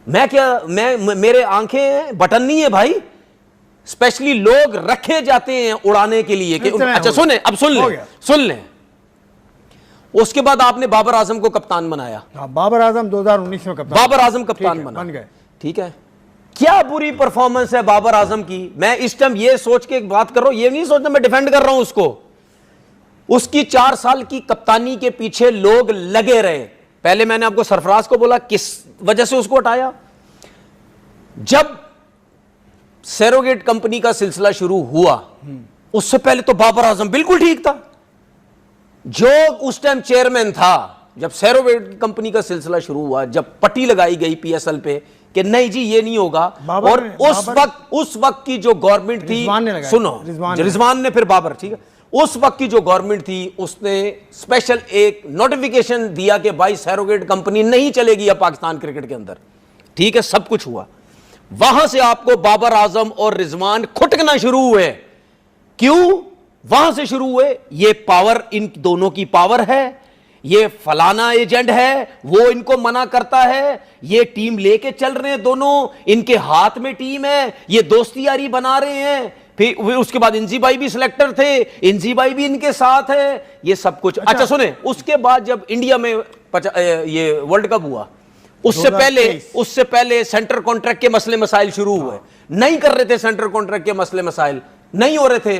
मेरे आंखें बटन नहीं है भाई, स्पेशली लोग रखे जाते हैं उड़ाने के लिए कि अच्छा सुने, अब सुन लें। उसके बाद आपने बाबर आजम को कप्तान बनाया। बाबर आजम 2019 में कप्तान, बाबर आजम कप्तान बन गए, ठीक है। क्या बुरी परफॉर्मेंस है बाबर आजम की। मैं इस टाइम ये सोच के बात कर रहा हूं, ये नहीं सोचना मैं डिफेंड कर रहा हूं उसको। उसकी 4 साल की कप्तानी के पीछे लोग लगे रहे। पहले मैंने आपको सरफराज को बोला किस वजह से उसको हटाया। जब सैरोगेट कंपनी का सिलसिला शुरू हुआ, उससे पहले तो बाबर आजम बिल्कुल ठीक था। जो उस टाइम चेयरमैन था, जब सैरोगेट कंपनी का सिलसिला शुरू हुआ, जब पट्टी लगाई गई पीएसएल पे कि नहीं जी ये नहीं होगा, और उस वक्त की जो गवर्नमेंट थी, सुनो रिजवान ने फिर बाबर, ठीक है, उस वक्त की जो गवर्नमेंट थी उसने स्पेशल एक नोटिफिकेशन दिया कि भाई सैरोगेट कंपनी नहीं चलेगी अब पाकिस्तान क्रिकेट के अंदर, ठीक है। सब कुछ हुआ। वहां से आपको बाबर आजम और रिजवान खुटकना शुरू हुए। क्यों वहां से शुरू हुए? ये पावर इन दोनों की पावर है, ये फलाना एजेंट है, वो इनको मना करता है, ये टीम लेके चल रहे हैं दोनों, इनके हाथ में टीम है, ये दोस्ती यारी बना रहे हैं। फिर उसके बाद इंजी भाई भी सिलेक्टर थे, इंजी भाई भी इनके साथ है, ये सब कुछ। अच्छा सुने, उसके बाद जब इंडिया में ये वर्ल्ड कप हुआ, उससे पहले सेंटर कॉन्ट्रैक्ट के मसले मसाइल शुरू हुए। नहीं कर रहे थे सेंटर कॉन्ट्रैक्ट के मसले मसाइल, नहीं हो रहे थे,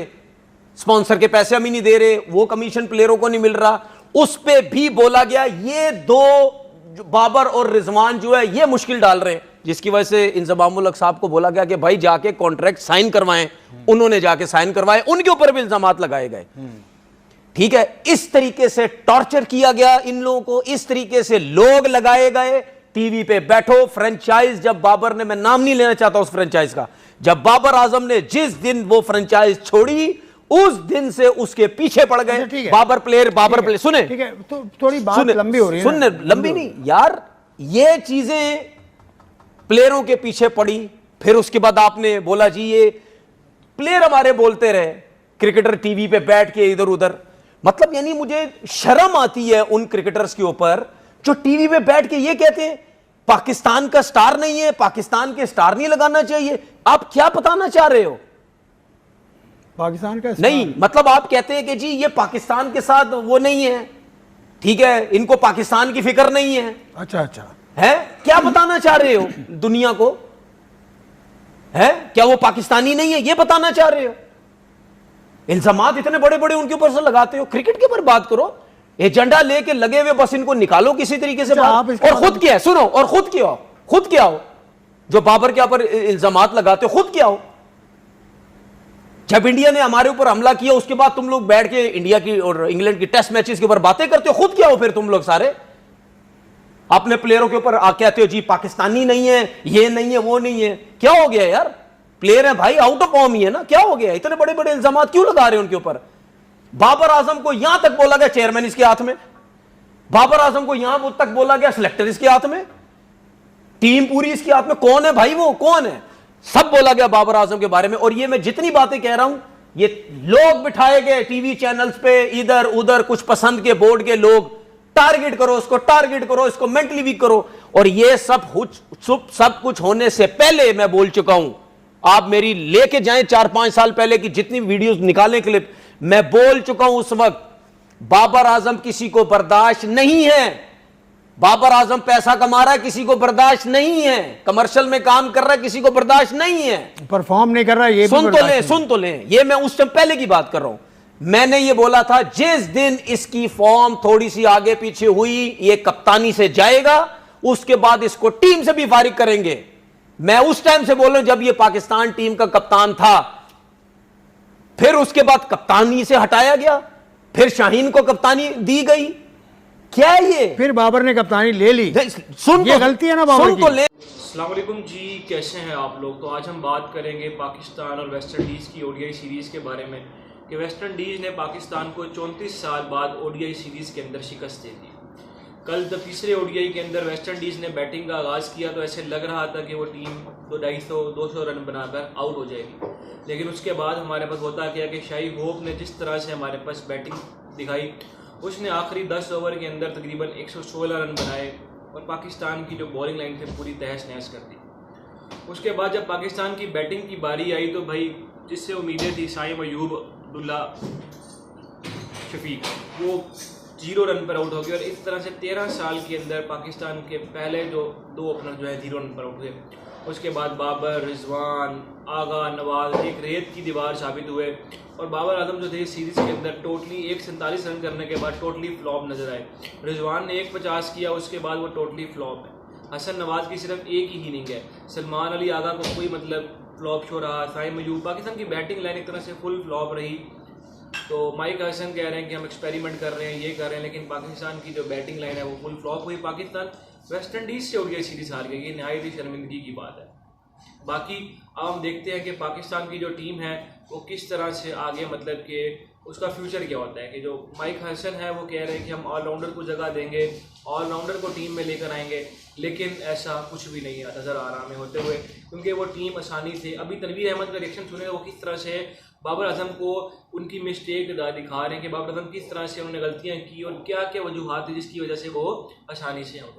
स्पॉन्सर के पैसे हम ही नहीं दे रहे, वो कमीशन प्लेयरों को नहीं मिल रहा। उस पे भी बोला गया ये दो बाबर और रिजवान जो है ये मुश्किल डाल रहे हैं, जिसकी वजह से इंजमामुल हक साहब को बोला गया कि भाई जाके कॉन्ट्रैक्ट साइन करवाएं। उन्होंने जाके साइन करवाए, उनके ऊपर भी इल्जामात लगाए गए, ठीक है। इस तरीके से टॉर्चर किया गया इन लोगों को, इस तरीके से लोग लगाए गए। टीवी पे बैठो, फ्रेंचाइज जब बाबर ने, मैं नाम नहीं लेना चाहता उस फ्रेंचाइज का, जब बाबर आजम ने जिस दिन वो फ्रेंचाइज छोड़ी उस दिन से उसके पीछे पड़ गए। बाबर प्लेयर सुने, ठीक है, तो थोड़ी बात लंबी हो रही है। सुनने लंबी नहीं यार, ये चीजें प्लेयरों के पीछे पड़ी। फिर उसके बाद आपने बोला जी ये प्लेयर हमारे बोलते रहे, क्रिकेटर टीवी पे बैठ के इधर उधर, मतलब यानी मुझे शर्म आती है उन क्रिकेटर्स के ऊपर जो टीवी पे बैठ के ये कहते हैं पाकिस्तान का स्टार नहीं है, पाकिस्तान के स्टार नहीं लगाना चाहिए। आप क्या बताना चाह रहे हो? पाकिस्तान का नहीं, मतलब आप कहते हैं कि जी ये पाकिस्तान के साथ वो नहीं है, ठीक है, इनको पाकिस्तान की फिक्र नहीं है। अच्छा है, क्या बताना चाह रहे हो दुनिया को? है क्या वो पाकिस्तानी नहीं है, ये बताना चाह रहे हो? इल्जामात इतने बड़े बड़े उनके ऊपर से लगाते हो। क्रिकेट के ऊपर बात करो, एजेंडा लेके लगे हुए, बस इनको निकालो किसी तरीके से बात। और खुद क्या है, सुनो, और खुद क्या हो जो बाबर के ऊपर इल्जामात लगाते हो, खुद क्या हो? जब इंडिया ने हमारे ऊपर हमला किया उसके बाद तुम लोग बैठ के इंडिया की और इंग्लैंड की टेस्ट मैचेस के ऊपर बातें करते हो, खुद क्या हो फिर तुम लोग सारे? अपने प्लेयरों के ऊपर कहते हो जी पाकिस्तानी नहीं है, ये नहीं है, वो नहीं है। क्या हो गया यार? प्लेयर है भाई, आउट ऑफ फॉर्म ही है ना, क्या हो गया? इतने बड़े बड़े इल्जामात क्यों लगा रहे हैं उनके ऊपर? बाबर आजम को यहां तक बोला गया चेयरमैन इसके हाथ में, बाबर आजम को यहां तक बोला गया सिलेक्टर इसके हाथ में, टीम पूरी इसके हाथ में। कौन है भाई, वो कौन है? सब बोला गया बाबर आजम के बारे में। और ये मैं जितनी बातें कह रहा हूं, ये लोग बिठाए गए टीवी चैनल्स पे, इधर उधर कुछ पसंद के बोर्ड के लोग, टारगेट करो उसको, टारगेट करो इसको, मेंटली वीक करो। और ये सब कुछ होने से पहले मैं बोल चुका हूं, आप मेरी लेके जाएं 4-5 साल पहले की जितनी वीडियोस निकालें, क्लिप, मैं बोल चुका हूं उस वक्त, बाबर आजम किसी को बर्दाश्त नहीं है। बाबर आजम पैसा कमा रहा है, किसी को बर्दाश्त नहीं है। कमर्शियल में काम कर रहा है, किसी को बर्दाश्त नहीं है। परफॉर्म नहीं कर रहा है, ये सुन तो ले, ये मैं उस टाइम पहले की बात कर रहा हूं। मैंने ये बोला था जिस दिन इसकी फॉर्म थोड़ी सी आगे पीछे हुई, ये कप्तानी से जाएगा, उसके बाद इसको टीम से भी फारिग करेंगे। मैं उस टाइम से बोल रहा हूं जब ये पाकिस्तान टीम का कप्तान था। फिर उसके बाद कप्तानी से हटाया गया, फिर शाहीन को कप्तानी दी गई। क्या है ये? फिर बाबर ने कप्तानी ले ली। सुन, ये गलती है ना बाबर की? तो ले। अस्सलाम वालेकुम जी, कैसे हैं आप लोग? तो आज हम बात करेंगे पाकिस्तान और वेस्ट इंडीज़ की ओडीआई सीरीज़ के बारे में कि वेस्ट इंडीज़ ने पाकिस्तान को 34 साल बाद ओडीआई सीरीज़ के अंदर शिकस्त दे दी। कल तीसरे ओडीआई के अंदर वेस्ट इंडीज़ ने बैटिंग का आगाज़ किया तो ऐसे लग रहा था कि वो टीम 250-200 रन बनाकर आउट हो जाएगी, लेकिन उसके बाद हमारे पास होता क्या कि शाहिद होप ने जिस तरह से हमारे पास बैटिंग दिखाई, उसने आखिरी 10 ओवर के अंदर तकरीबन 116 रन बनाए और पाकिस्तान की जो बॉलिंग लाइन थी पूरी तहस नहस कर दी। उसके बाद जब पाकिस्तान की बैटिंग की बारी आई तो भाई जिससे उम्मीदें थी साइम अयूब, अब्दुल्ला शफीक, वो 0 रन पर आउट हो गए और इस तरह से 13 साल के अंदर पाकिस्तान के पहले जो 2 ओपनर जो है 0 रन पर आउट हुए। उसके बाद बाबर, रिजवान, आगा, नवाज एक रेत की दीवार साबित हुए और बाबर आजम जो थे सीरीज़ के अंदर टोटली 147 रन करने के बाद टोटली फ्लॉप नज़र आए। रिजवान ने 150 किया, उसके बाद वो टोटली फ्लॉप है। हसन नवाज की सिर्फ एक ही इनिंग है। सलमान अली आगा को कोई मतलब फ्लॉप शो रहा। साइम अयूब, पाकिस्तान की बैटिंग लाइन एक तरह से फुल फ्लॉप रही। तो माइक हसन कह रहे हैं कि हम एक्सपेरिमेंट कर रहे हैं, ये कर रहे हैं, लेकिन पाकिस्तान की जो बैटिंग लाइन है वो फुल फ्लॉप हुई। पाकिस्तान वेस्ट इंडीज़ से ओडीआई सीरीज़ हार गई, ये नहायत ही शर्मिंदगी की बात है। बाकी अब हम देखते हैं कि पाकिस्तान की जो टीम है वो किस तरह से आगे मतलब कि उसका फ्यूचर क्या होता है। कि जो माइक हसन है वो कह रहे हैं कि हम ऑलराउंडर को जगह देंगे, ऑलराउंडर को टीम में लेकर आएंगे, लेकिन ऐसा कुछ भी नहीं नज़र आ रहा हमें होते हुए, क्योंकि वो टीम आसानी से अभी तनवीर अहमद का रिएक्शन सुने वो किस तरह से बाबर आजम को उनकी मिस्टेक दिखा रहे हैं कि बाबर आजम किस तरह से उन्होंने गलतियाँ की और क्या क्या वजूहात थी जिसकी वजह से वो आसानी से हो।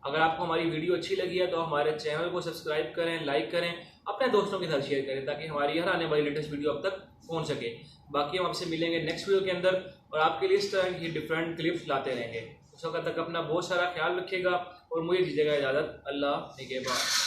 अगर आपको हमारी वीडियो अच्छी लगी है तो हमारे चैनल को सब्सक्राइब करें, लाइक करें, अपने दोस्तों के साथ शेयर करें ताकि हमारी हर आने वाली लेटेस्ट वीडियो अब तक पहुंच सके। बाकी हम आपसे मिलेंगे नेक्स्ट वीडियो के अंदर और आपके लिए इस तरह की डिफरेंट क्लिप्स लाते रहेंगे। उस वक्त तक अपना बहुत सारा ख्याल रखिएगा और मुझे दीजिएगा इजाज़त। अल्लाह निगहबान।